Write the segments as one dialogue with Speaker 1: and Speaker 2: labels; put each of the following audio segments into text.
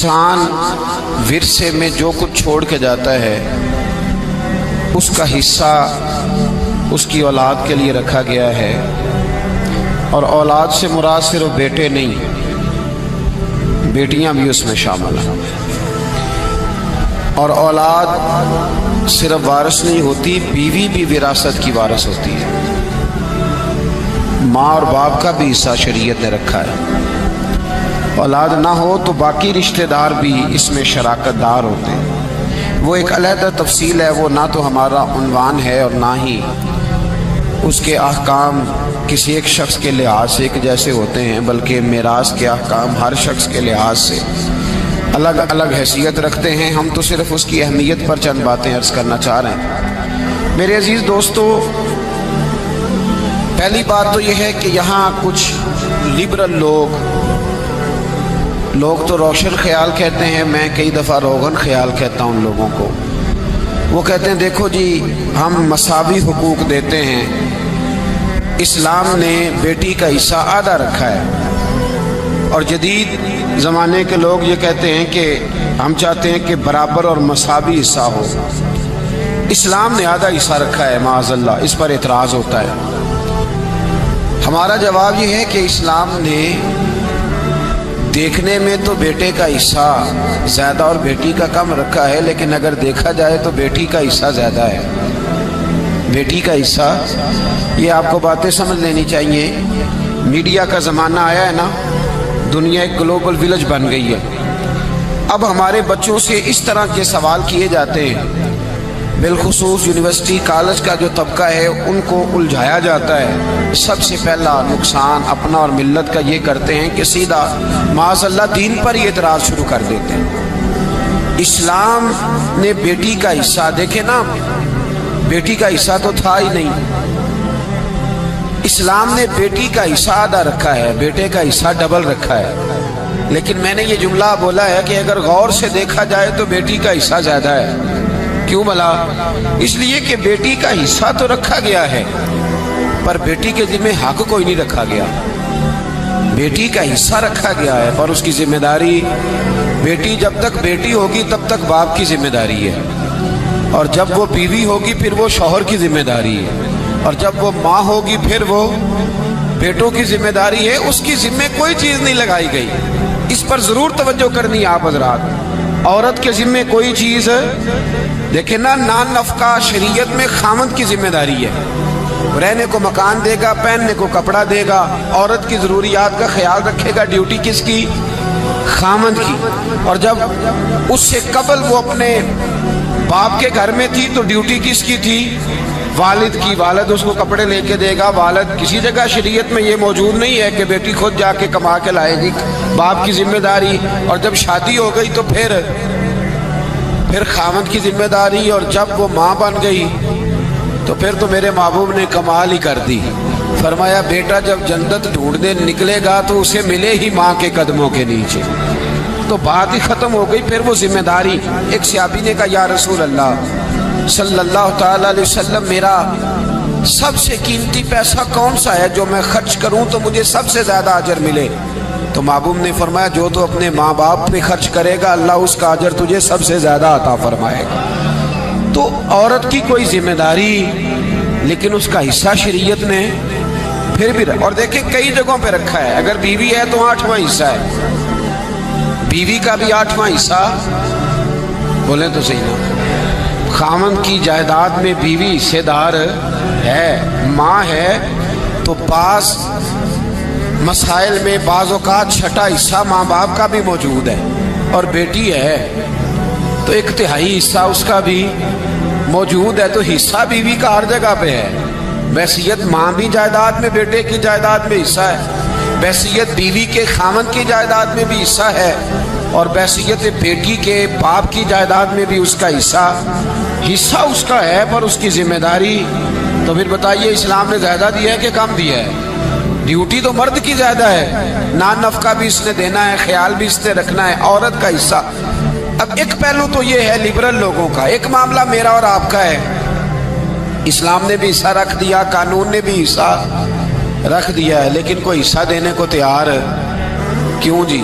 Speaker 1: انسان ورثے میں جو کچھ چھوڑ کے جاتا ہے اس کا حصہ اس کی اولاد کے لیے رکھا گیا ہے، اور اولاد سے مراد صرف بیٹے نہیں، بیٹیاں بھی اس میں شامل ہیں۔ اور اولاد صرف وارث نہیں ہوتی، بیوی بھی وراثت کی وارث ہوتی ہے۔ ماں اور باپ کا بھی حصہ شریعت نے رکھا ہے۔ اولاد نہ ہو تو باقی رشتہ دار بھی اس میں شراکت دار ہوتے ہیں۔ وہ ایک علیحدہ تفصیل ہے، وہ نہ تو ہمارا عنوان ہے اور نہ ہی اس کے احکام کسی ایک شخص کے لحاظ سے ایک جیسے ہوتے ہیں، بلکہ میراث کے احکام ہر شخص کے لحاظ سے الگ الگ حیثیت رکھتے ہیں۔ ہم تو صرف اس کی اہمیت پر چند باتیں عرض کرنا چاہ رہے ہیں۔ میرے عزیز دوستو، پہلی بات تو یہ ہے کہ یہاں کچھ لبرل لوگ تو روشن خیال کہتے ہیں، میں کئی دفعہ روغن خیال کہتا ہوں ان لوگوں کو۔ وہ کہتے ہیں دیکھو جی ہم مساوی حقوق دیتے ہیں، اسلام نے بیٹی کا حصہ آدھا رکھا ہے، اور جدید زمانے کے لوگ یہ کہتے ہیں کہ ہم چاہتے ہیں کہ برابر اور مساوی حصہ ہو۔ اسلام نے آدھا حصہ رکھا ہے، معاذ اللہ، اس پر اعتراض ہوتا ہے۔ ہمارا جواب یہ ہے کہ اسلام نے دیکھنے میں تو بیٹے کا حصہ زیادہ اور بیٹی کا کم رکھا ہے، لیکن اگر دیکھا جائے تو بیٹی کا حصہ زیادہ ہے۔ بیٹی کا حصہ، یہ آپ کو باتیں سمجھ لینی چاہیے۔ میڈیا کا زمانہ آیا ہے نا، دنیا ایک گلوبل ویلج بن گئی ہے۔ اب ہمارے بچوں سے اس طرح کے سوال کیے جاتے ہیں، بالخصوص یونیورسٹی کالج کا جو طبقہ ہے ان کو الجھایا جاتا ہے۔ سب سے پہلا نقصان اپنا اور ملت کا یہ کرتے ہیں کہ سیدھا معاذ اللہ دین پر ہی اعتراض شروع کر دیتے ہیں۔ اسلام نے بیٹی کا حصہ، دیکھیں نا، بیٹی کا حصہ تو تھا ہی نہیں۔ اسلام نے بیٹی کا حصہ آدھا رکھا ہے، بیٹے کا حصہ ڈبل رکھا ہے۔ لیکن میں نے یہ جملہ بولا ہے کہ اگر غور سے دیکھا جائے تو بیٹی کا حصہ زیادہ ہے۔ کیوں بھلا؟ اس لیے کہ بیٹی کا حصہ تو رکھا گیا ہے، پر بیٹی کے ذمہ حق کوئی نہیں رکھا گیا۔ بیٹی کا حصہ رکھا گیا ہے پر اس کی ذمہ داری، بیٹی جب تک بیٹی ہوگی تب تک باپ کی ذمہ داری ہے، اور جب وہ بیوی ہوگی پھر وہ شوہر کی ذمہ داری ہے، اور جب وہ ماں ہوگی پھر وہ بیٹوں کی ذمہ داری ہے۔ اس کی ذمہ کوئی چیز نہیں لگائی گئی، اس پر ضرور توجہ کرنی ہے آپ حضرات۔ عورت کے ذمہ کوئی چیز، دیکھیں نا، نان نفقہ شریعت میں خامند کی ذمہ داری ہے، رہنے کو مکان دے گا، پہننے کو کپڑا دے گا، عورت کی ضروریات کا خیال رکھے گا۔ ڈیوٹی کس کی؟ خامند کی۔ اور جب اس سے قبل وہ اپنے باپ کے گھر میں تھی تو ڈیوٹی کس کی تھی؟ والد کی۔ والد اس کو کپڑے لے کے دے گا۔ والد کسی جگہ شریعت میں یہ موجود نہیں ہے کہ بیٹی خود جا کے کما کے لائے گی، باپ کی ذمہ داری۔ اور جب شادی ہو گئی تو پھر خامند کی ذمہ داری، اور جب وہ ماں بن گئی تو پھر تو میرے محبوب نے کمال ہی کر دی۔ فرمایا بیٹا جب جنت ڈھونڈنے نکلے گا تو اسے ملے ہی ماں کے قدموں کے نیچے۔ تو بات ہی ختم ہو گئی، پھر وہ ذمہ داری۔ ایک صحابی نے کہا یا رسول اللہ صلی اللہ تعالی علیہ وسلم، میرا سب سے قیمتی پیسہ کون سا ہے جو میں خرچ کروں تو مجھے سب سے زیادہ اجر ملے؟ تو محبوب نے فرمایا جو تو اپنے ماں باپ پہ خرچ کرے گا اللہ اس کا اجر تجھے سب سے زیادہ عطا فرمائے گا۔ تو عورت کی کوئی ذمہ داری، لیکن اس کا حصہ شریعت نے پھر بھی اور دیکھیں کئی جگہوں پہ رکھا ہے۔ اگر بیوی ہے تو 8واں حصہ ہے، بیوی کا بھی 8واں حصہ، بولیں تو صحیح نا۔ خامند کی جائیداد میں بیوی حصے دار ہے، ماں ہے، تو بعض مسائل میں بعض اوقات چھٹا حصہ ماں باپ کا بھی موجود ہے، اور بیٹی ہے تو 1/3 حصہ اس کا بھی موجود ہے۔ تو حصہ بیوی کا ہر جگہ پہ ہے۔ وصیت ماں بھی جائیداد میں، بیٹے کی جائیداد میں حصہ ہے، وصیت بیوی کے خامند کی جائیداد میں بھی حصہ ہے، اور وصیت بیٹی کے باپ کی جائیداد میں بھی اس کا حصہ اس کا ہے، پر اس کی ذمہ داری۔ تو پھر بتائیے اسلام نے زیادہ دیا ہے کہ کم دیا ہے؟ ڈیوٹی تو مرد کی زیادہ ہے، نان نفقہ بھی اس نے دینا ہے، خیال بھی اس نے رکھنا ہے، عورت کا حصہ۔ اب ایک پہلو تو یہ ہے لبرل لوگوں کا، ایک معاملہ میرا اور آپ کا ہے۔ اسلام نے بھی حصہ رکھ دیا، قانون نے بھی حصہ رکھ دیا ہے، لیکن کوئی حصہ دینے کو تیار کیوں جی؟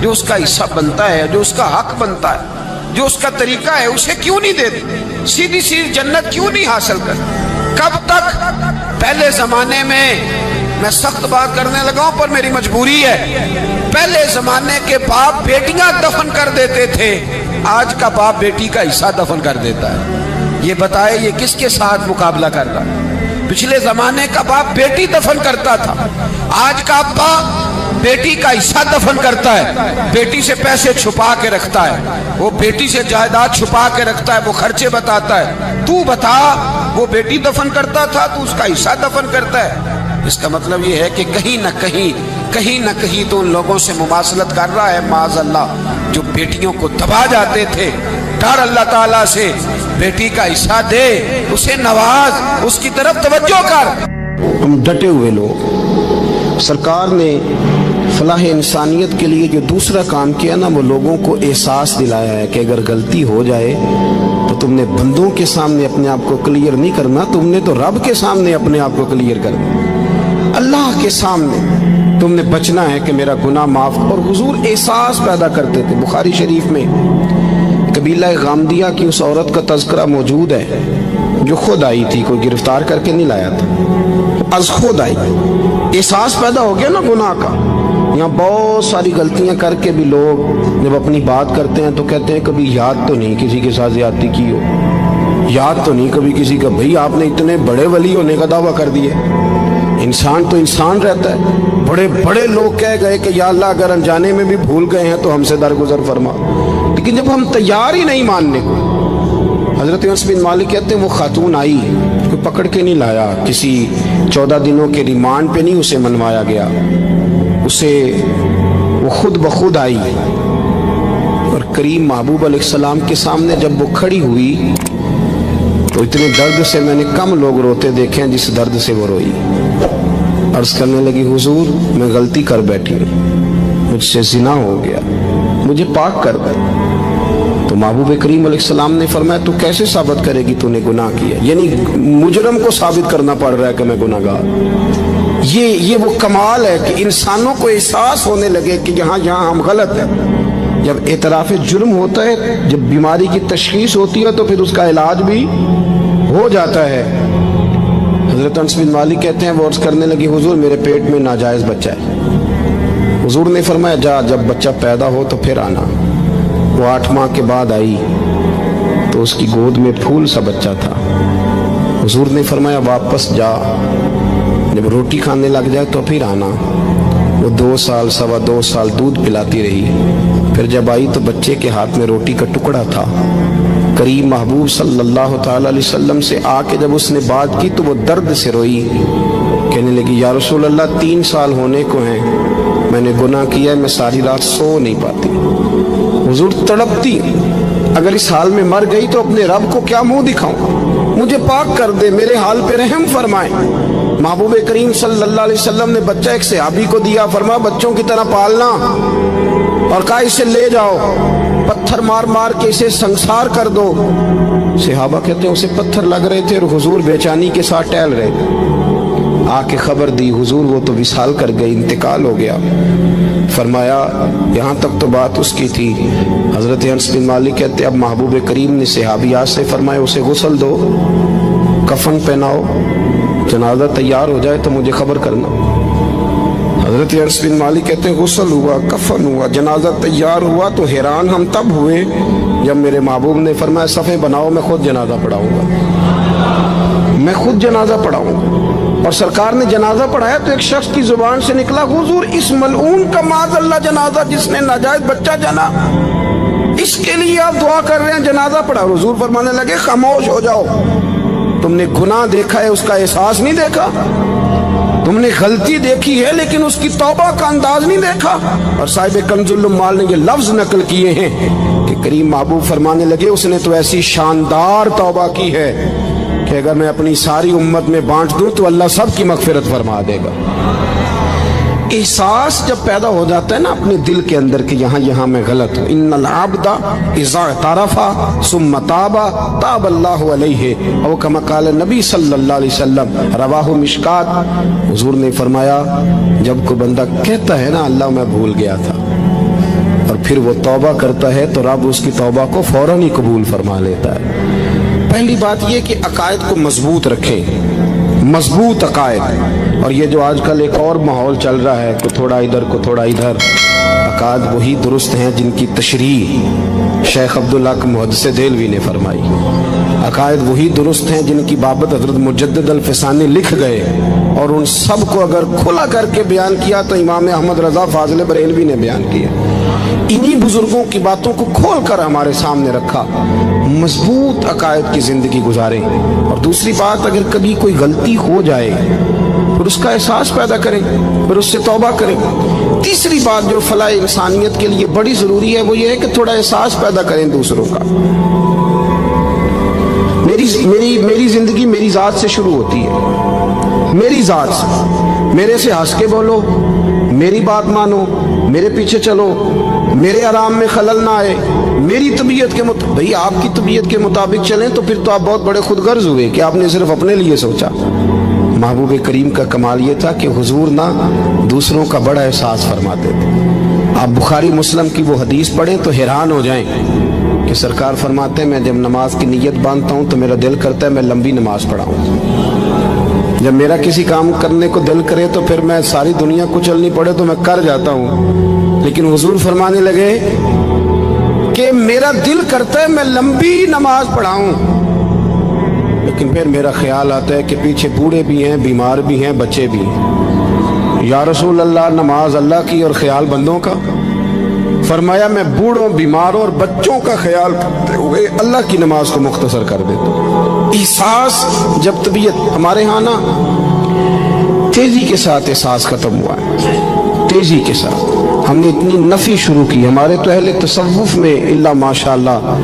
Speaker 1: جو اس کا حصہ بنتا ہے، جو اس کا حق بنتا ہے، جو اس کا طریقہ ہے، اسے کیوں نہیں دیتے؟ سیدھی سیدھی جنت کیوں نہیں حاصل کرتے؟ کب تک؟ پہلے زمانے میں سخت بات کرنے لگا ہوں پر میری مجبوری ہے، پہلے زمانے کے باپ بیٹیاں دفن کر دیتے تھے، آج کا باپ بیٹی کا حصہ دفن کر دیتا ہے۔ یہ بتائے یہ کس کے ساتھ مقابلہ کر رہا ہے؟ پچھلے زمانے کا باپ بیٹی دفن کرتا تھا، آج کا باپ بیٹی کا حصہ دفن کرتا ہے، بیٹی سے پیسے چھپا کے رکھتا ہے، وہ بیٹی سے جائیداد چھپا کے رکھتا ہے، وہ خرچے بتاتا ہے۔ تو بتا، وہ بیٹی دفن کرتا تھا تو اس کا حصہ دفن کرتا ہے۔ اس کا مطلب یہ ہے کہ کہیں نہ کہیں تو ان لوگوں سے مماثلت کر رہا ہے معاذ اللہ، جو بیٹیوں کو دبا جاتے تھے۔ ڈر اللہ تعالیٰ سے، بیٹی کا حصہ دے، اسے نواز، اس کی طرف توجہ کر۔
Speaker 2: ہم ڈٹے ہوئے لوگ، سرکار نے فلاح انسانیت کے لیے جو دوسرا کام کیا نا، وہ لوگوں کو احساس دلایا ہے کہ اگر غلطی ہو جائے تو تم نے بندوں کے سامنے اپنے آپ کو کلیئر نہیں کرنا، تم نے تو رب کے سامنے اپنے آپ کو کلیئر کرنا، اللہ کے سامنے تم نے بچنا ہے کہ میرا گناہ معاف۔ اور حضور احساس پیدا کرتے تھے۔ بخاری شریف میں قبیلہ غامدیہ کی اس عورت کا تذکرہ موجود ہے جو خود آئی تھی، کوئی گرفتار کر کے نہیں لایا تھا، از خود آئی۔ احساس پیدا ہو گیا نا گناہ کا۔ یہاں بہت ساری غلطیاں کر کے بھی لوگ جب اپنی بات کرتے ہیں تو کہتے ہیں کبھی یاد تو نہیں کسی کے ساتھ زیادتی کی ہو، یاد تو نہیں کبھی کسی کا، بھئی آپ نے اتنے بڑے ولی ہونے کا دعویٰ کر دیا۔ انسان تو انسان رہتا ہے۔ بڑے بڑے لوگ کہہ گئے کہ یا اللہ اگر انجانے میں بھی بھول گئے ہیں تو ہم سے درگزر فرما، لیکن جب ہم تیار ہی نہیں ماننے کو۔ حضرت انس بن مالک کہتے ہیں وہ خاتون آئی، کوئی پکڑ کے نہیں لایا، کسی 14 دنوں کے ریمانڈ پہ نہیں اسے منوایا گیا، اسے وہ خود بخود آئی اور کریم محبوب علیہ السلام کے سامنے جب وہ کھڑی ہوئی تو اتنے درد سے میں نے کم لوگ روتے دیکھے ہیں جس درد سے وہ روئی۔ عرض کرنے لگی حضور میں غلطی کر بیٹھی ہوں، مجھ سے زنا ہو گیا، مجھے پاک کر دے۔ تو محبوب کریم علیہ السلام نے فرمایا تو کیسے ثابت کرے گی تو نے گناہ کیا؟ یعنی مجرم کو ثابت کرنا پڑ رہا ہے کہ میں گناہ گار۔ یہ وہ کمال ہے کہ انسانوں کو احساس ہونے لگے کہ یہاں ہم غلط ہیں۔ جب اعتراف جرم ہوتا ہے، جب بیماری کی تشخیص ہوتی ہے تو پھر اس کا علاج بھی ہو جاتا ہے۔ حضرت انس بن مالک کہتے ہیں وہ عرض کرنے لگی حضور میرے پیٹ میں ناجائز بچہ ہے۔ حضور نے فرمایا جا جب بچہ پیدا ہو تو پھر آنا۔ وہ 8 ماہ کے بعد آئی تو اس کی گود میں پھول سا بچہ تھا۔ حضور نے فرمایا واپس جا، جب روٹی کھانے لگ جائے تو پھر آنا۔ وہ 2 سال 2.25 سال دودھ پلاتی رہی، پھر جب آئی تو بچے کے ہاتھ میں روٹی کا ٹکڑا تھا۔ کریم محبوب صلی اللہ تعالی علیہ وسلم سے آ کے جب اس نے بات کی تو وہ درد سے روئی، کہنے لگی یا رسول اللہ 3 سال ہونے کو ہیں، میں نے گناہ کیا ہے، میں ساری رات سو نہیں پاتی۔ حضور تڑپتی، اگر اس حال میں مر گئی تو اپنے رب کو کیا منہ دکھاؤں، مجھے پاک کر دے، میرے حال پہ رحم فرمائے۔ محبوب کریم صلی اللہ علیہ وسلم نے بچہ ایک صحابی کو دیا، فرمایا بچوں کی طرح پالنا، اور کہا اسے لے جاؤ، پتھر مار مار کے اسے سنسار کر دو۔ صحابہ کہتے ہیں اسے پتھر لگ رہے تھے اور حضور بے چینی کے ساتھ ٹہل رہے تھے۔ آ کے خبر دی حضور وہ تو وصال کر گئی، انتقال ہو گیا۔ فرمایا یہاں تک تو بات اس کی تھی۔ حضرت انس بن مالک کہتے اب محبوب کریم نے صحابیات سے فرمایا اسے غسل دو، کفن پہناؤ، جنازہ تیار ہو جائے تو مجھے خبر کرنا۔ حضرت انس بن مالک کہتے ہیں غسل ہوا، کفن ہوا، جنازہ تیار ہوا تو حیران ہم تب ہوئے جب میرے محبوب نے فرمایا صفیں بناؤ، میں خود جنازہ پڑھاؤں گا، میں خود جنازہ پڑھاؤں گا۔ اور سرکار نے جنازہ پڑھایا تو ایک شخص کی زبان سے نکلا حضور اس ملعون کا معاذ اللہ جنازہ جس نے ناجائز بچہ جنا، اس کے لیے آپ دعا کر رہے ہیں، جنازہ پڑھا۔ حضور فرمانے لگے خاموش ہو جاؤ، تم نے گناہ دیکھا ہے، اس کا احساس نہیں دیکھا، تم نے غلطی دیکھی ہے لیکن اس کی توبہ کا انداز نہیں دیکھا۔ اور صاحب کنز العمال نے یہ لفظ نقل کیے ہیں کہ کریم محبوب فرمانے لگے اس نے تو ایسی شاندار توبہ کی ہے کہ اگر میں اپنی ساری امت میں بانٹ دوں تو اللہ سب کی مغفرت فرما دے گا۔ احساس جب پیدا ہو جاتا ہے نا اپنے دل کے اندر کہ یہاں میں غلط ہوں، ان العبد اذا اعترف ثم تاب تاب اللہ علیہ او کما قال نبی صلی اللہ علیہ وسلم، رواہ مشکات۔ حضور نے فرمایا جب کوئی بندہ کہتا ہے نا اللہ میں بھول گیا تھا، اور پھر وہ توبہ کرتا ہے تو رب اس کی توبہ کو فوراً ہی قبول فرما لیتا ہے۔ پہلی بات یہ کہ عقائد کو مضبوط رکھیں، مضبوط عقائد۔ اور یہ جو آج کل ایک اور ماحول چل رہا ہے کہ تھوڑا ادھر کو تھوڑا ادھر، عقائد وہی درست ہیں جن کی تشریح شیخ عبداللہ محدث دہلوی نے فرمائی، عقائد وہی درست ہیں جن کی بابت حضرت مجدد الفسانی لکھ گئے، اور ان سب کو اگر کھلا کر کے بیان کیا تو امام احمد رضا فاضل بریلوی نے بیان کیا۔ انہی بزرگوں کی باتوں کو کھول کر ہمارے سامنے رکھا، مضبوط عقائد کی زندگی گزاریں۔ اور دوسری بات، اگر کبھی کوئی غلطی ہو جائے پھر اس کا احساس پیدا کریں، پھر اس سے توبہ کریں۔ تیسری بات جو فلاح انسانیت کے لیے بڑی ضروری ہے وہ یہ ہے کہ تھوڑا احساس پیدا کریں دوسروں کا۔ میری زندگی میری ذات سے شروع ہوتی ہے، میری ذات سے، میرے سے ہنس کے بولو، میری بات مانو، میرے پیچھے چلو، میرے آرام میں خلل نہ آئے، میری طبیعت کے مطابق۔ بھئی آپ کی طبیعت کے مطابق چلیں تو پھر تو آپ بہت بڑے خود غرض ہوئے کہ آپ نے صرف اپنے لیے سوچا۔ محبوب کریم کا کمال یہ تھا کہ حضور نہ دوسروں کا بڑا احساس فرماتے تھے۔ آپ بخاری مسلم کی وہ حدیث پڑھیں تو حیران ہو جائیں کہ سرکار فرماتے ہیں میں جب نماز کی نیت باندھتا ہوں تو میرا دل کرتا ہے میں لمبی نماز پڑھاؤں۔ جب میرا کسی کام کرنے کو دل کرے تو پھر میں ساری دنیا کو چلنی پڑے تو میں کر جاتا ہوں، لیکن حضور فرمانے لگے کہ میرا دل کرتا ہے میں لمبی نماز پڑھاؤں، لیکن پھر میرا خیال آتا ہے کہ پیچھے بوڑھے بھی ہیں، بیمار بھی ہیں، بچے بھی ہیں۔ یا رسول اللہ، نماز اللہ کی اور خیال بندوں کا؟ فرمایا میں بوڑھوں، بیماروں اور بچوں کا خیال کرتے ہوئے اللہ کی نماز کو مختصر کر دیتا ہوں۔ احساس جب طبیعت ہمارے ہاں نا تیزی کے ساتھ احساس ختم ہوا ہے، تیزی کے ساتھ ہم نے اتنی نفی شروع کی۔ ہمارے تو اہل تصوف میں اللہ ماشاءاللہ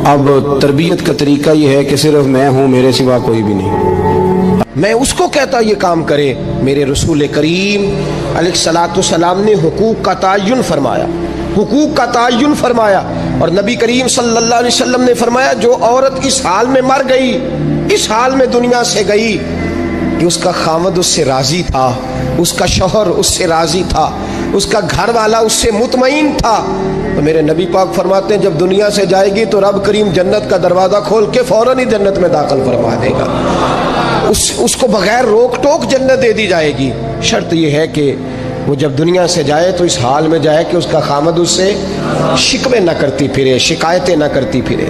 Speaker 2: اب تربیت کا طریقہ یہ ہے کہ صرف میں ہوں، میرے سوا کوئی بھی نہیں، میں اس کو کہتا یہ کام کرے۔ میرے رسول کریم علیہ الصلوۃ والسلام نے حقوق کا تعین فرمایا، حقوق کا تعین فرمایا، اور نبی کریم صلی اللہ علیہ وسلم نے فرمایا جو عورت اس حال میں مر گئی، اس حال میں دنیا سے گئی کہ اس کا خاوند اس سے راضی تھا، اس کا شوہر اس سے راضی تھا، اس کا گھر والا اس سے مطمئن تھا، تو میرے نبی پاک فرماتے ہیں جب دنیا سے جائے گی تو رب کریم جنت کا دروازہ کھول کے فوراً ہی جنت میں داخل فرما دے گا، اس کو بغیر روک ٹوک جنت دے دی جائے گی۔ شرط یہ ہے کہ وہ جب دنیا سے جائے تو اس حال میں جائے کہ اس کا خامد اس سے شکوے نہ کرتی پھرے، شکایتیں نہ کرتی پھرے،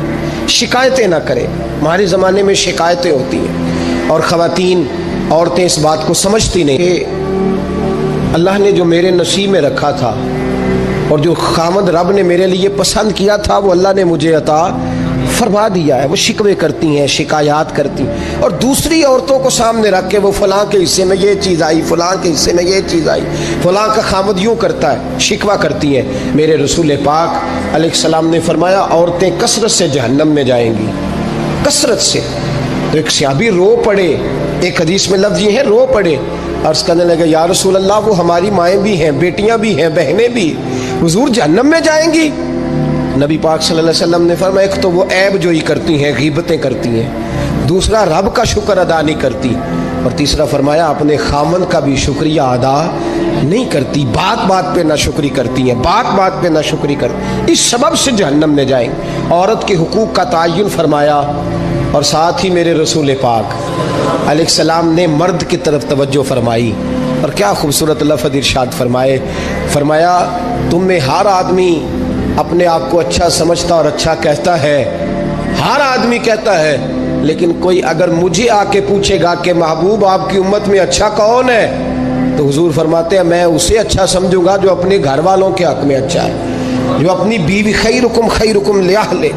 Speaker 2: شکایتیں نہ کرے۔ ہمارے زمانے میں شکایتیں ہوتی ہیں اور خواتین، عورتیں اس بات کو سمجھتی نہیں کہ اللہ نے جو میرے نصیب میں رکھا تھا اور جو خامد رب نے میرے لیے پسند کیا تھا وہ اللہ نے مجھے عطا فرما دیا ہے۔ وہ شکوے کرتی ہیں، شکایات کرتی ہیں، اور دوسری عورتوں کو سامنے رکھ کے وہ فلاں کے حصے میں یہ چیز آئی، فلاں کے حصے میں یہ چیز آئی، فلاں کا خامد یوں کرتا ہے، شکوہ کرتی ہیں۔ میرے رسول پاک علیہ السلام نے فرمایا عورتیں کثرت سے جہنم میں جائیں گی، کثرت سے۔ تو ایک صحابی رو پڑے، ایک حدیث میں لفظ یہ ہے رو پڑے، عرض کرنے لگے یا رسول اللہ وہ ہماری مائیں بھی ہیں، بیٹیاں بھی ہیں، بہنیں بھی، حضور جہنم میں جائیں گی؟ نبی پاک صلی اللہ علیہ وسلم نے فرمایا ایک تو وہ عیب جوئی کرتی ہیں، غیبتیں کرتی ہیں، دوسرا رب کا شکر ادا نہیں کرتی، اور تیسرا فرمایا اپنے خامن کا بھی شکریہ ادا نہیں کرتی، بات بات پہ نہ شکری کرتی ہیں، بات بات پہ نہ شکری کرتی، اس سبب سے جہنم میں جائیں۔ عورت کے حقوق کا تعین فرمایا، اور ساتھ ہی میرے رسول پاک علیہ السلام نے مرد کی طرف توجہ فرمائی، اور کیا خوبصورت لفظ ارشاد فرمائے، فرمایا تم میں ہر آدمی اپنے آپ کو اچھا سمجھتا اور اچھا کہتا ہے، ہر آدمی کہتا ہے، لیکن کوئی اگر مجھے آ کے پوچھے گا کہ محبوب آپ کی امت میں اچھا کون ہے، تو حضور فرماتے ہیں میں اسے اچھا سمجھوں گا جو اپنے گھر والوں کے حق میں اچھا ہے، جو اپنی بیوی خیرکم خیرکم لأہلہ،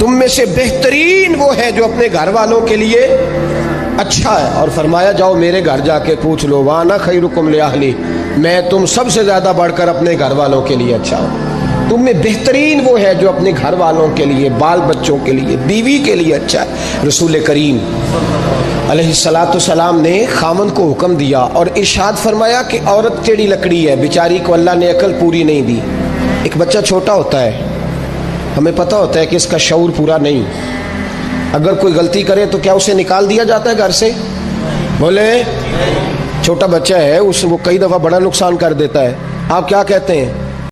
Speaker 2: تم میں سے بہترین وہ ہے جو اپنے گھر والوں کے لیے اچھا ہے۔ اور فرمایا جاؤ میرے گھر جا کے پوچھ لو وانا خیرکم لأہلی، میں تم سب سے زیادہ بڑھ کر اپنے گھر والوں کے لیے اچھا ہوں۔ تم میں بہترین وہ ہے جو اپنے گھر والوں کے لیے، بال بچوں کے لیے، بیوی کے لیے اچھا ہے۔ رسول کریم علیہ الصلوۃ والسلام نے خامن کو حکم دیا اور ارشاد فرمایا کہ عورت ٹیڑھی لکڑی ہے، بیچاری کو اللہ نے عقل پوری نہیں دی۔ ایک بچہ چھوٹا ہوتا ہے، ہمیں پتہ ہوتا ہے کہ اس کا شعور پورا نہیں، اگر کوئی غلطی کرے تو کیا اسے نکال دیا جاتا ہے گھر سے؟ بولے چھوٹا بچہ ہے، وہ کئی دفعہ بڑا نقصان کر دیتا ہے، آپ کیا کہتے ہیں؟